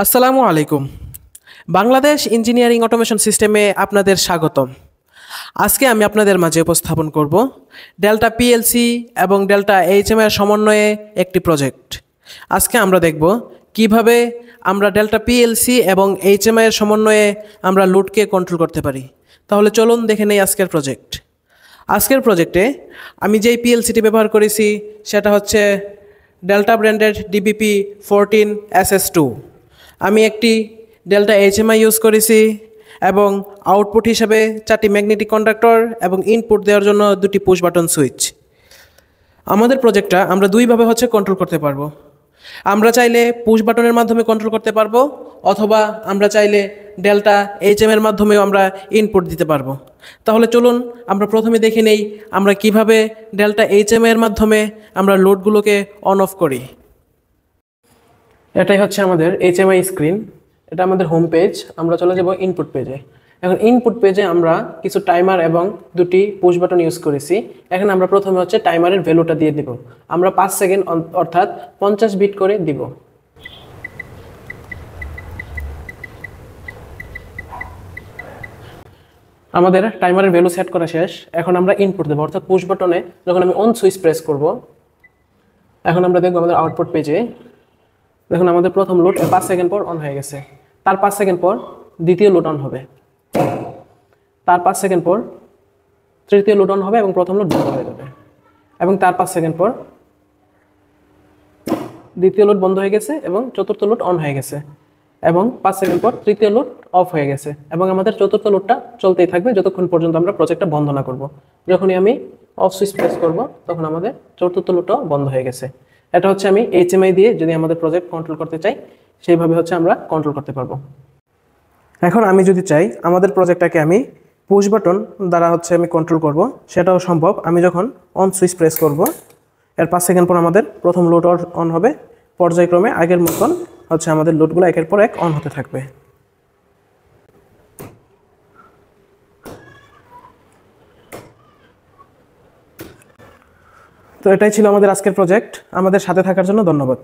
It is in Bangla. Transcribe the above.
আসসালামু আলাইকুম। বাংলাদেশ ইঞ্জিনিয়ারিং অটোমেশন সিস্টেমে আপনাদের স্বাগতম। আজকে আমি আপনাদের মাঝে উপস্থাপন করব ডেল্টা পিএলসি এবং ডেল্টা এইচএম এর সমন্বয়ে একটি প্রজেক্ট। আজকে আমরা দেখব কিভাবে আমরা ডেল্টা পিএলসি এবং এইচএম এর সমন্বয়ে আমরা লোডকে কন্ট্রোল করতে পারি। তাহলে চলুন দেখে নেই আজকের প্রজেক্ট। আজকের প্রজেক্টে আমি যেই পিএলসিটি ব্যবহার করেছি সেটা হচ্ছে ডেল্টা ব্র্যান্ডেড ডিবিপি 14SS2। আমি একটি ডেল্টা এইচএমআই ইউজ করেছি এবং আউটপুট হিসাবে 4টি ম্যাগনেটিক কন্ডাক্টর এবং ইনপুট দেওয়ার জন্য 2টি পুশ বাটন সুইচ। আমাদের প্রজেক্টটা আমরা দুইভাবে কন্ট্রোল করতে পারবো। আমরা চাইলে পুশ বাটনের মাধ্যমে কন্ট্রোল করতে পারবো, অথবা আমরা চাইলে ডেল্টা এইচএম এর মাধ্যমেও আমরা ইনপুট দিতে পারবো। তাহলে চলুন আমরা প্রথমে দেখে নেই আমরা কিভাবে ডেল্টা এইচএম এর মাধ্যমে আমরা লোডগুলোকে অন অফ করি। এটাই হচ্ছে আমাদের এইচএমআই স্ক্রিন। এটা আমাদের হোম পেজ। আমরা চলে যাব ইনপুট পেজে। এখন ইনপুট পেজে আমরা কিছু টাইমার এবং 2টি পুশ বাটন ইউজ করেছি। এখানে আমরা প্রথমে টাইমারের ভ্যালুটা দিয়ে দিব। আমরা 5 সেকেন্ড অর্থাৎ 50 বিট করে দিব। আমাদের টাইমারের ভ্যালু সেট করা শেষ। এখন আমরা ইনপুট দেবো, অর্থাৎ পুশ বাটনে যখন আমি অন সুইচ প্রেস করব, এখন আমরা দেখব আমাদের আউটপুট পেজে দেখুন আমাদের প্রথম লোড 5 সেকেন্ড পর অন হয়ে গেছে। তার 5 সেকেন্ড পর দ্বিতীয় লোড অন হবে, তার 5 সেকেন্ড পর তৃতীয় লোড অন হবে এবং প্রথম লোড বন্ধ হয়ে যাবে, এবং তার 5 সেকেন্ড পর দ্বিতীয় লোড বন্ধ হয়ে গেছে এবং চতুর্থ লোড অন হয়ে গেছে, এবং 5 সেকেন্ড পর তৃতীয় লোড অফ হয়ে গেছে, এবং আমাদের চতুর্থ লোডটা চলতেই থাকবে যতক্ষণ পর্যন্ত আমরা প্রজেক্টটা বন্ধ না করব। যখনই আমি অফ সুইচ প্রেস করব তখন আমাদের চতুর্থ লোডটাও বন্ধ হয়ে গেছে। এটা আমি এইচএমআই দিয়ে যদি আমাদের প্রজেক্ট কন্ট্রোল করতে চাই সেইভাবে আমরা কন্ট্রোল করতে পারবো। এখন আমি যদি চাই আমাদের প্রজেক্টটাকে আমি পুশ বাটন দ্বারা আমি কন্ট্রোল করব, সেটাও সম্ভব। আমি যখন অন সুইচ প্রেস করব এর 5 সেকেন্ড পর আমাদের প্রথম লোড অন হবে। পর্যায়ক্রমে আগের মতন আমাদের লোডগুলো একের পর এক অন হতে থাকবে। তো এটাই ছিল আমাদের আজকের প্রজেক্ট। আমাদের সাথে থাকার জন্য ধন্যবাদ।